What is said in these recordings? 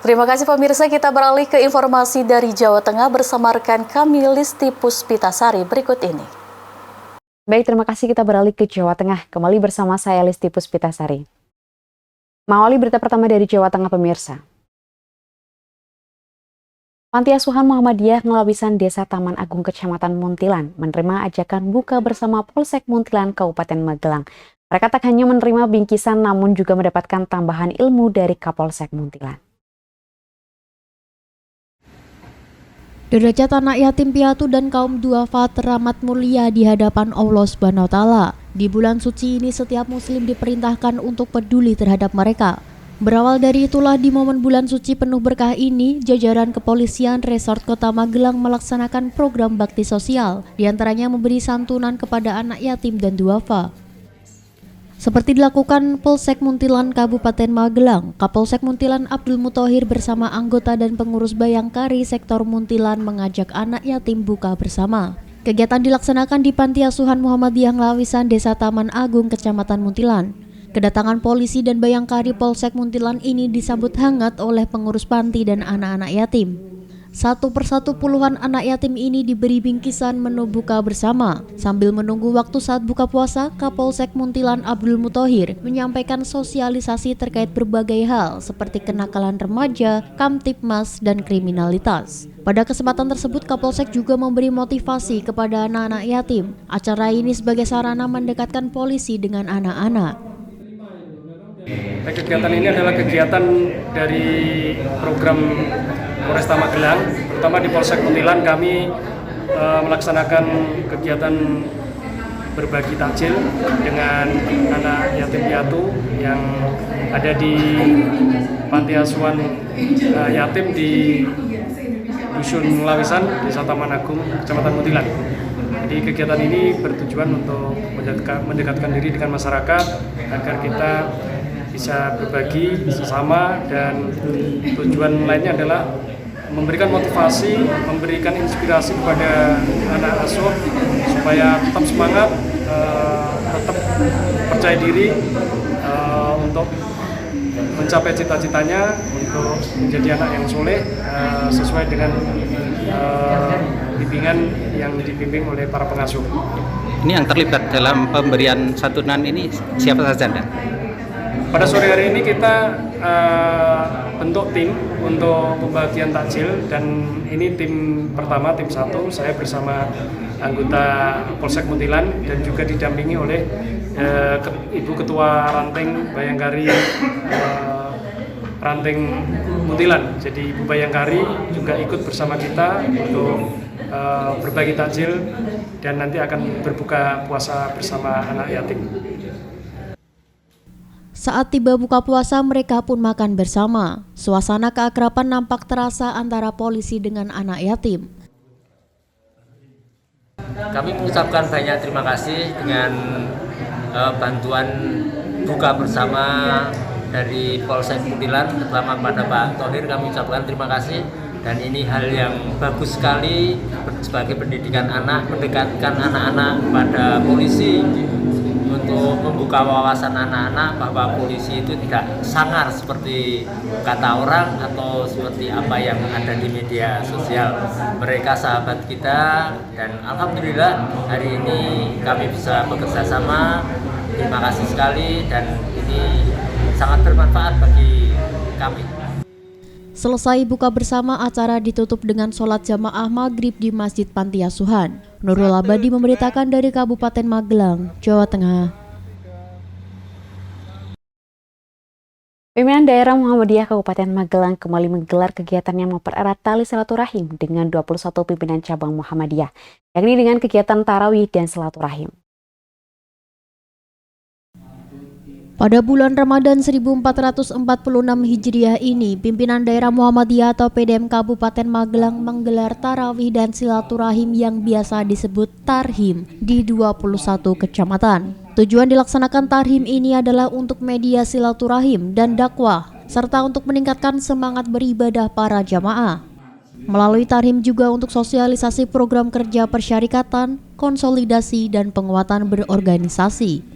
Terima kasih pemirsa, kita beralih ke informasi dari Jawa Tengah bersama rekan kami Listi Puspitasari berikut ini. Baik, terima kasih, kita beralih ke Jawa Tengah. Kembali bersama saya Listi Puspitasari. Mengawali berita pertama dari Jawa Tengah pemirsa. Panti Asuhan Muhammadiyah Ngelawisan Desa Taman Agung Kecamatan Muntilan menerima ajakan buka bersama Polsek Muntilan Kabupaten Magelang. Mereka tak hanya menerima bingkisan namun juga mendapatkan tambahan ilmu dari Kapolsek Muntilan. Derajat anak yatim piatu dan kaum duafa teramat mulia di hadapan Allah Subhanahu wa Ta'ala. Di bulan suci ini setiap muslim diperintahkan untuk peduli terhadap mereka. Berawal dari itulah di momen bulan suci penuh berkah ini, jajaran kepolisian Resort Kota Magelang melaksanakan program bakti sosial, diantaranya memberi santunan kepada anak yatim dan duafa. Seperti dilakukan Polsek Muntilan Kabupaten Magelang, Kapolsek Muntilan Abdul Muthohir bersama anggota dan pengurus Bayangkari Sektor Muntilan mengajak anak yatim buka bersama. Kegiatan dilaksanakan di Panti Asuhan Muhammadiyah Ngelawisan Desa Taman Agung Kecamatan Muntilan. Kedatangan polisi dan Bayangkari Polsek Muntilan ini disambut hangat oleh pengurus panti dan anak-anak yatim. Satu persatu puluhan anak yatim ini diberi bingkisan menu buka bersama. Sambil menunggu waktu saat buka puasa, Kapolsek Muntilan Abdul Muthohir menyampaikan sosialisasi terkait berbagai hal seperti kenakalan remaja, kamtipmas, dan kriminalitas. Pada kesempatan tersebut, Kapolsek juga memberi motivasi kepada anak-anak yatim. Acara ini sebagai sarana mendekatkan polisi dengan anak-anak. Kegiatan ini adalah kegiatan dari program Polresta Magelang, terutama di Polsek Muntilan kami melaksanakan kegiatan berbagi takjil dengan anak yatim piatu yang ada di Panti Asuhan Yatim di Dusun Ngelawisan, Desa Taman Agung, Kecamatan Muntilan. Jadi kegiatan ini bertujuan untuk mendekatkan diri dengan masyarakat agar kita bisa berbagi sesama, dan tujuan lainnya adalah memberikan motivasi, memberikan inspirasi kepada anak asuh supaya tetap semangat, tetap percaya diri untuk mencapai cita-citanya untuk menjadi anak yang soleh sesuai dengan bimbingan yang dibimbing oleh para pengasuh. Ini yang terlibat dalam pemberian santunan ini siapa saja, Anda? Pada sore hari ini kita bentuk tim untuk pembagian takjil, dan ini tim pertama, tim 1, saya bersama anggota Polsek Muntilan dan juga didampingi oleh Ibu Ketua Ranting Bayangkari Ranting Muntilan. Jadi Ibu Bayangkari juga ikut bersama kita untuk berbagi takjil dan nanti akan berbuka puasa bersama anak yatim. Saat tiba buka puasa, mereka pun makan bersama. Suasana keakraban nampak terasa antara polisi dengan anak yatim. Kami mengucapkan banyak terima kasih dengan bantuan buka bersama dari Polsek Muntilan, terutama pada Pak Thohir. Kami ucapkan terima kasih, dan ini hal yang bagus sekali sebagai pendidikan anak, mendekatkan anak-anak pada polisi, untuk membuka wawasan anak-anak bahwa polisi itu tidak sangar seperti kata orang atau seperti apa yang ada di media sosial. Mereka sahabat kita, dan alhamdulillah hari ini kami bisa bekerja sama. Terima kasih sekali, dan ini sangat bermanfaat bagi kami. Selesai buka bersama, acara ditutup dengan sholat jamaah maghrib di Masjid Panti Asuhan. Nurul Abadi memberitakan dari Kabupaten Magelang, Jawa Tengah. Pimpinan Daerah Muhammadiyah Kabupaten Magelang kembali menggelar kegiatan yang mempererat tali silaturahim dengan 21 pimpinan cabang Muhammadiyah, yakni dengan kegiatan tarawih dan silaturahim. Pada bulan Ramadan 1446 Hijriah ini, pimpinan daerah Muhammadiyah atau PDM Kabupaten Magelang menggelar tarawih dan silaturahim yang biasa disebut tarhim di 21 kecamatan. Tujuan dilaksanakan tarhim ini adalah untuk media silaturahim dan dakwah, serta untuk meningkatkan semangat beribadah para jamaah. Melalui tarhim juga untuk sosialisasi program kerja persyarikatan, konsolidasi, dan penguatan berorganisasi.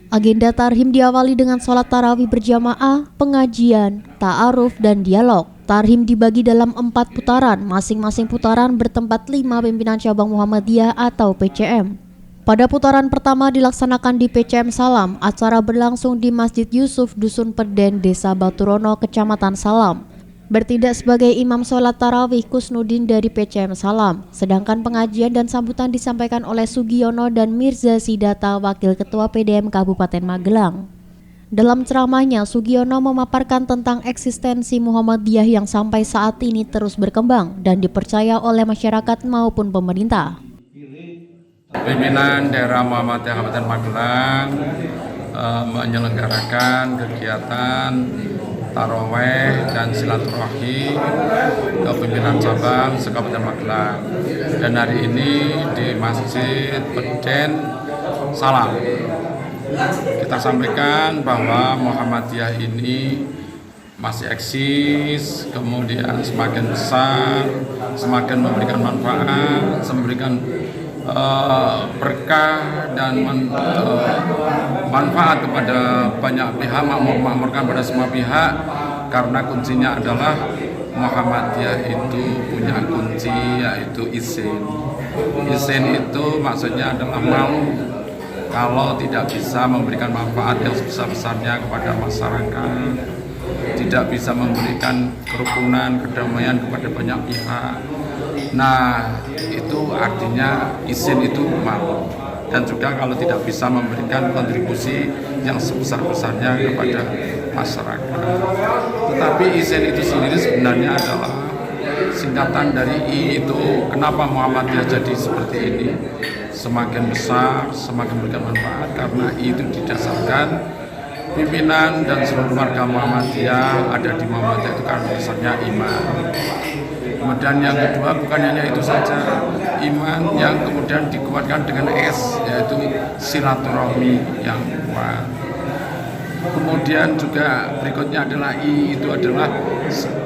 Agenda tarhim diawali dengan sholat tarawih berjamaah, pengajian, ta'aruf, dan dialog. Tarhim dibagi dalam 4 putaran, masing-masing putaran bertempat 5 pimpinan cabang Muhammadiyah atau PCM. Pada putaran pertama dilaksanakan di PCM Salam, acara berlangsung di Masjid Yusuf, Dusun Perden, Desa Baturono, Kecamatan Salam. Bertindak sebagai imam sholat tarawih Kusnudin dari PCM Salam, sedangkan pengajian dan sambutan disampaikan oleh Sugiono dan Mirza Sidata, Wakil Ketua PDM Kabupaten Magelang. Dalam ceramahnya, Sugiono memaparkan tentang eksistensi Muhammadiyah yang sampai saat ini terus berkembang dan dipercaya oleh masyarakat maupun pemerintah. Pimpinan daerah Muhammadiyah Kabupaten Magelang menyelenggarakan kegiatan taraweh dan silaturahmi ke pimpinan cabang se-Kabupaten Magelang, dan hari ini di Masjid Perden Salam kita sampaikan bahwa Muhammadiyah ini masih eksis, kemudian semakin besar, semakin memberikan manfaat, memberikan berkah dan manfaat kepada banyak pihak, makmurkan pada semua pihak, karena kuncinya adalah Muhammadiyah itu punya kunci, yaitu izin. Izin itu maksudnya adalah malu kalau tidak bisa memberikan manfaat yang sebesar-besarnya kepada masyarakat, tidak bisa memberikan kerukunan, kedamaian kepada banyak pihak. Nah, itu artinya izin itu malu, dan juga kalau tidak bisa memberikan kontribusi yang sebesar-besarnya kepada masyarakat. Tetapi izin itu sendiri sebenarnya adalah singkatan dari I itu. Kenapa Muhammadiyah jadi seperti ini? Semakin besar, semakin memberikan manfaat, karena I itu didasarkan pimpinan dan seluruh warga Muhammadiyah ada di Muhammadiyah itu karena dasarnya iman. Kemudian yang kedua bukan hanya itu saja, iman yang kemudian dikuatkan dengan S, yaitu silaturahmi yang kuat. Kemudian juga berikutnya adalah I, itu adalah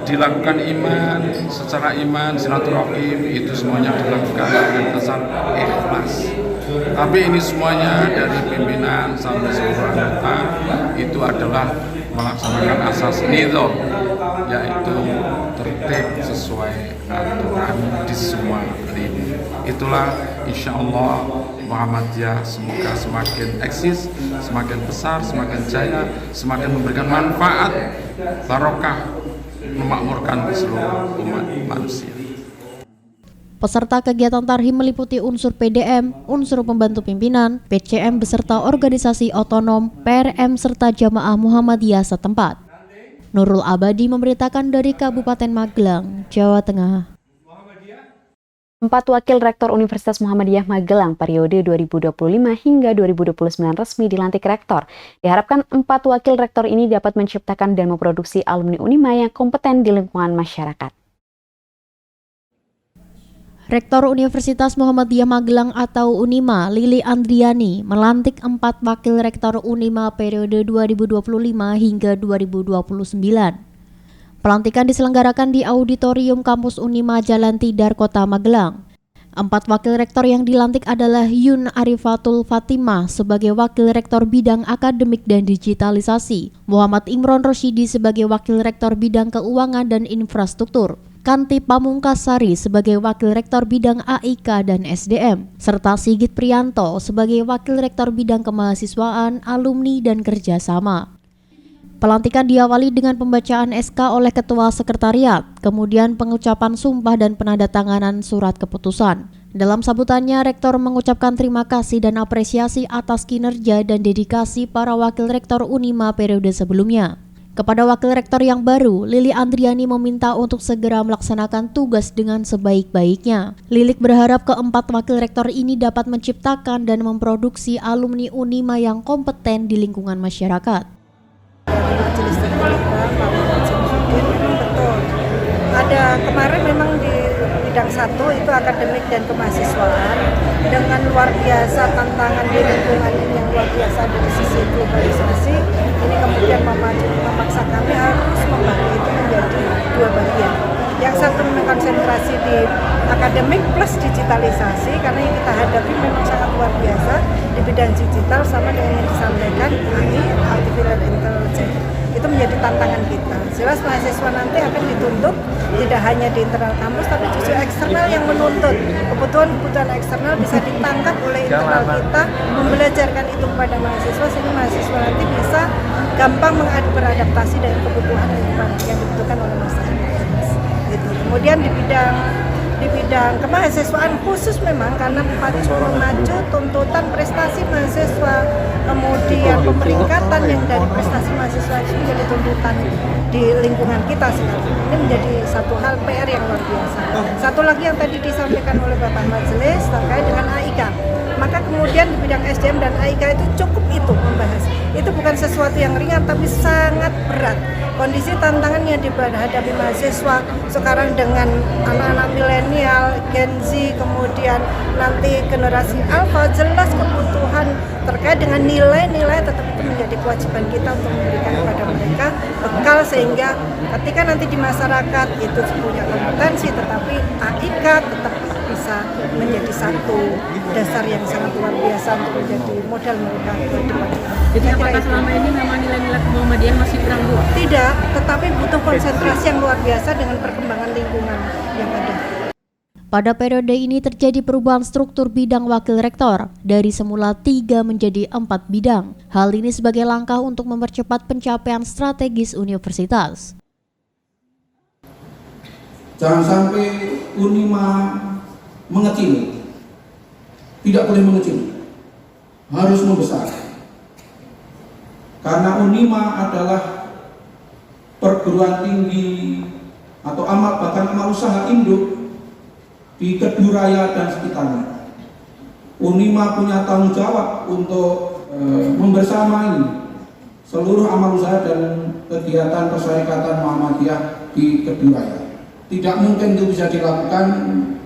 dilakukan iman, secara iman, silaturahim itu semuanya dilakukan dengan dasar ikhlas. Tapi ini semuanya dari pimpinan sampai seluruh anggota itu adalah melaksanakan asas nizam, yaitu tertib sesuai aturan di semua lini. Itulah insya Allah Muhammadiyah semoga semakin eksis, semakin besar, semakin jaya, semakin memberikan manfaat, barokah, memakmurkan seluruh umat manusia. Peserta kegiatan tarhim meliputi unsur PDM, unsur pembantu pimpinan, PCM beserta organisasi otonom, PRM serta jamaah Muhammadiyah setempat. Nurul Abadi memberitakan dari Kabupaten Magelang, Jawa Tengah. 4 wakil rektor Universitas Muhammadiyah Magelang periode 2025 hingga 2029 resmi dilantik rektor. Diharapkan 4 wakil rektor ini dapat menciptakan dan memproduksi alumni Unima yang kompeten di lingkungan masyarakat. Rektor Universitas Muhammadiyah Magelang atau Unima, Lili Andriani, melantik 4 wakil rektor Unima periode 2025 hingga 2029. Pelantikan diselenggarakan di Auditorium Kampus Unima Jalan Tidar, Kota Magelang. 4 wakil rektor yang dilantik adalah Yun Arifatul Fatimah sebagai wakil rektor bidang akademik dan digitalisasi, Muhammad Imron Rosyidi sebagai wakil rektor bidang keuangan dan infrastruktur, Kanti Pamungkasari sebagai wakil rektor bidang AIK dan SDM, serta Sigit Priyanto sebagai wakil rektor bidang kemahasiswaan, alumni, dan kerjasama. Pelantikan diawali dengan pembacaan SK oleh Ketua Sekretariat, kemudian pengucapan sumpah dan penandatanganan surat keputusan. Dalam sambutannya, Rektor mengucapkan terima kasih dan apresiasi atas kinerja dan dedikasi para wakil rektor Unima periode sebelumnya. Kepada wakil rektor yang baru, Lili Andriani meminta untuk segera melaksanakan tugas dengan sebaik-baiknya. Lilik berharap keempat wakil rektor ini dapat menciptakan dan memproduksi alumni Unima yang kompeten di lingkungan masyarakat. Majelis Tinggi Pak Muhammad Syamsuddin memang betul. Ada kemarin memang di bidang 1 itu akademik dan kemahasiswaan dengan luar biasa tantangan di lingkungan ini yang luar biasa dari sisi globalisasi. Ini kemudian memaksa kami harus membagi itu menjadi 2 bagian. Yang satu memang konsentrasi di akademik plus digitalisasi, karena yang kita hadapi memang sangat luar biasa di bidang digital, sama dengan yang disampaikan AI, Artificial Intelligence. Itu menjadi tantangan kita. Jelas mahasiswa nanti akan dituntut tidak hanya di internal kampus, tapi justru eksternal yang menuntut. Kebutuhan eksternal bisa ditangkap oleh internal kita, membelajarkan itu kepada mahasiswa, sehingga mahasiswa nanti bisa gampang beradaptasi dengan kebutuhan yang dibutuhkan oleh masyarakat. Gitu. Kemudian di bidang kemahasiswaan khusus memang karena memacu tuntutan prestasi mahasiswa, kemudian pemeringkatan yang dari prestasi mahasiswa itu menjadi tuntutan di lingkungan kita sekarang. Ini menjadi satu hal PR yang luar biasa. Satu lagi yang tadi disampaikan oleh Bapak Majelis terkait dengan AIK. Maka kemudian di bidang SDM dan AIK itu cukup itu membahas. Itu bukan sesuatu yang ringan tapi sangat berat. Kondisi tantangan yang dihadapi mahasiswa sekarang dengan anak-anak milenial, Gen Z, kemudian nanti generasi Alpha, jelas kebutuhan terkait dengan nilai-nilai tetap itu menjadi kewajiban kita untuk memberikan kepada mereka bekal, sehingga ketika nanti di masyarakat itu punya kompetensi, tetapi AIK tetap bisa menjadi satu dasar yang sangat luar biasa untuk menjadi modal mereka ke depan. Jadi apakah selama ini memang nilai-nilai Muhammadiyah masih kurang Bu? Tidak, tetapi butuh konsentrasi yang luar biasa dengan perkembangan lingkungan yang ada. Pada periode ini terjadi perubahan struktur bidang wakil rektor dari semula 3 menjadi 4 bidang. Hal ini sebagai langkah untuk mempercepat pencapaian strategis universitas. Jangan sampai Unima mengecil, tidak boleh mengecil, harus membesar. Karena Unima adalah perguruan tinggi atau bahkan amal usaha induk di Keduraya dan sekitarnya. Unima punya tanggung jawab untuk membersamai seluruh amal usaha dan kegiatan persyarikatan Muhammadiyah di Keduraya. Tidak mungkin itu bisa dilakukan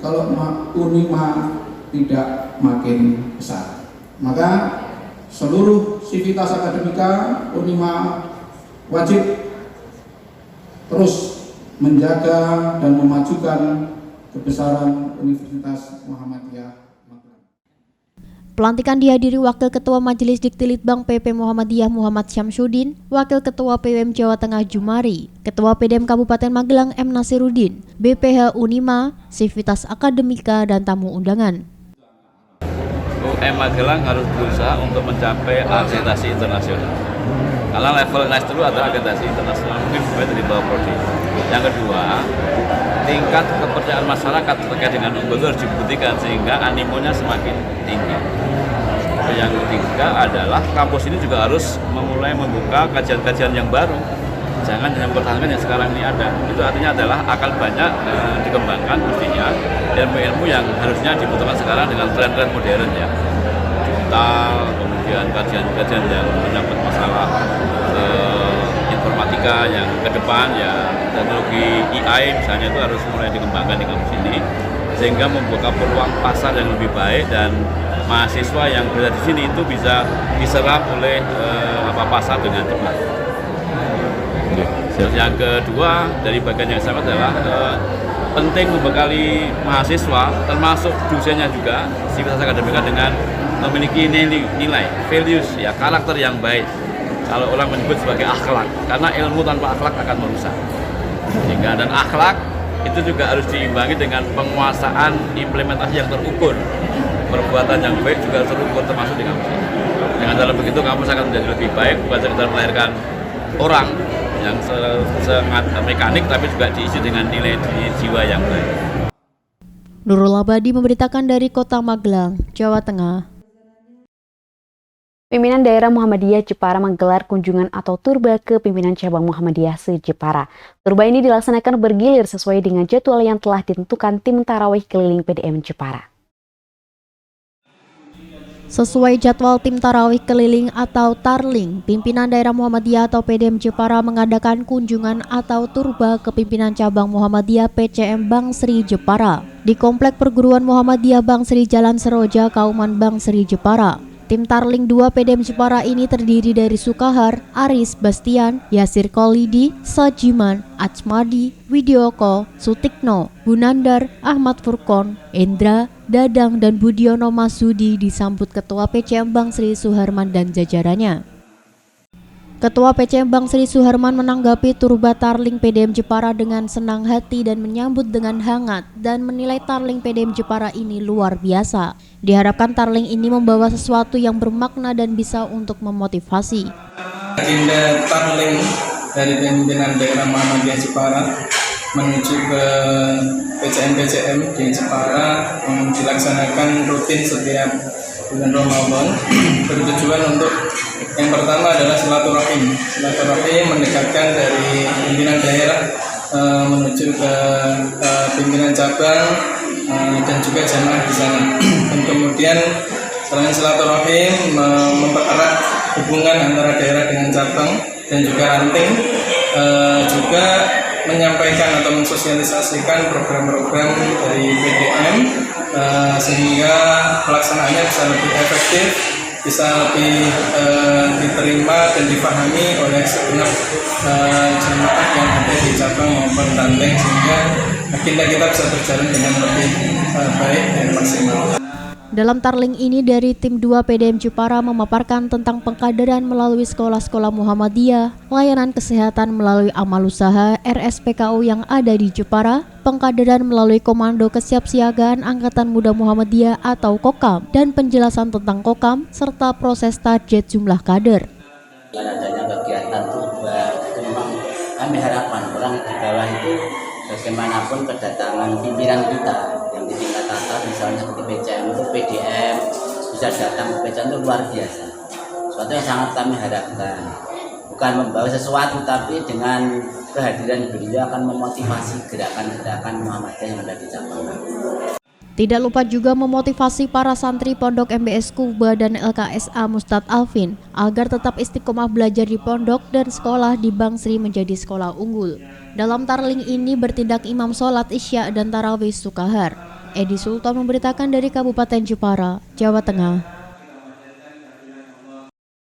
kalau Unima tidak makin besar. Maka seluruh sivitas akademika Unima wajib terus menjaga dan memajukan kebesaran Universitas Muhammadiyah. Pelantikan dihadiri Wakil Ketua Majelis Diktilitbang PP Muhammadiyah Muhammad Syamsuddin, Wakil Ketua PWM Jawa Tengah Jumari, Ketua PDM Kabupaten Magelang M. Nasiruddin, BPH Unima, Sivitas Akademika, dan tamu undangan. UM Magelang harus berusaha untuk mencapai akreditasi internasional. Karena level naik dulu adalah akreditasi internasional, mungkin sebagai dari bawah prodi. Yang kedua, tingkat kepercayaan masyarakat terkait dengan UNBK harus dibuktikan sehingga animonya semakin tinggi. Yang ketiga adalah kampus ini juga harus memulai membuka kajian-kajian yang baru. Jangan hanya mempertahankan yang sekarang ini ada. Itu artinya adalah akan banyak dikembangkan mestinya ilmu-ilmu yang harusnya dibutuhkan sekarang dengan tren-tren modern ya. Digital, kemudian kajian-kajian yang menyangkut masalah informatika yang ke depan ya, teknologi AI misalnya itu harus mulai dikembangkan di kampus ini sehingga membuka peluang pasar yang lebih baik dan mahasiswa yang berada di sini itu bisa diserap oleh pasar dengan cepat. Terus yang kedua dari bagian yang sama adalah penting membekali mahasiswa termasuk dosennya juga sivitas akademika dengan memiliki nilai values ya, karakter yang baik. Kalau orang menyebut sebagai akhlak, karena ilmu tanpa akhlak akan merusak. Dan akhlak itu juga harus diimbangi dengan penguasaan implementasi yang terukur. Perbuatan yang baik juga harus terukur termasuk di kampus. Dengan dalam begitu kampus akan menjadi lebih baik, bukan sekedar melahirkan orang yang sangat mekanik, tapi juga diisi dengan nilai jiwa yang baik. Nurul Abadi memberitakan dari Kota Magelang, Jawa Tengah. Pimpinan Daerah Muhammadiyah Jepara menggelar kunjungan atau turba ke pimpinan cabang Muhammadiyah se-Jepara. Turba ini dilaksanakan bergilir sesuai dengan jadwal yang telah ditentukan tim tarawih keliling PDM Jepara. Sesuai jadwal tim tarawih keliling atau tarling, pimpinan daerah Muhammadiyah atau PDM Jepara mengadakan kunjungan atau turba ke pimpinan cabang Muhammadiyah PCM Bangsri Jepara di Komplek Perguruan Muhammadiyah Bangsri Jalan Seroja, Kauman Bangsri Jepara. Tim Tarling 2 PDM Jepara ini terdiri dari Sukahar, Aris, Bastian, Yasir Kolidi, Sajiman, Achmadi, Widyoko, Sutikno, Gunandar, Ahmad Furkon, Endra, Dadang, dan Budiono Masudi disambut Ketua PCM Bang Sri Suharman dan jajarannya. Ketua PCM Bang Sri Suharman menanggapi turba Tarling PDM Jepara dengan senang hati dan menyambut dengan hangat dan menilai Tarling PDM Jepara ini luar biasa. Diharapkan Tarling ini membawa sesuatu yang bermakna dan bisa untuk memotivasi. Agenda Tarling dari pimpinan daerah Muhammadiyah Jepara menuju ke PCM-PCM di Jepara yang dilaksanakan rutin setiap bulan Ramadan bertujuan untuk yang pertama adalah silaturahim mendekatkan dari pimpinan daerah menuju ke pimpinan cabang dan juga jamaah di sana. Dan kemudian selain silaturahim mempererat hubungan antara daerah dengan cabang dan juga ranting, juga menyampaikan atau mensosialisasikan program-program dari PDM sehingga pelaksanaannya bisa lebih efektif, bisa lebih diterima dan dipahami oleh segenap jemaah yang ada di cabang maupun ranting, sehingga agenda kita bisa berjalan dengan lebih baik dan maksimal. Dalam Tarling ini dari tim 2 PDM Jepara memaparkan tentang pengkaderan melalui sekolah-sekolah Muhammadiyah, layanan kesehatan melalui amal usaha RSPKU yang ada di Jepara, pengkaderan melalui Komando Kesiapsiagaan Angkatan Muda Muhammadiyah atau KOKAM, dan penjelasan tentang KOKAM, serta proses target jumlah kader. Dengan adanya kegiatan turba, itu memang kami harapan orang di bawah itu bagaimanapun kedatangan pimpinan kita yang di tingkat atas, misalnya seperti PCM itu PDM bisa datang ke PCM itu luar biasa. Suatu yang sangat kami harapkan, bukan membawa sesuatu, tapi dengan kehadiran beliau akan memotivasi gerakan-gerakan Muhammadiyah yang ada di cabang. Tidak lupa juga memotivasi para santri Pondok MBS Kuba dan LKSA Mustad Alvin agar tetap istiqomah belajar di pondok dan sekolah di Bang Sri menjadi sekolah unggul. Dalam Tarling ini bertindak imam sholat Isya dan Tarawih Sukahar. Edi Sultan memberitakan dari Kabupaten Jepara, Jawa Tengah.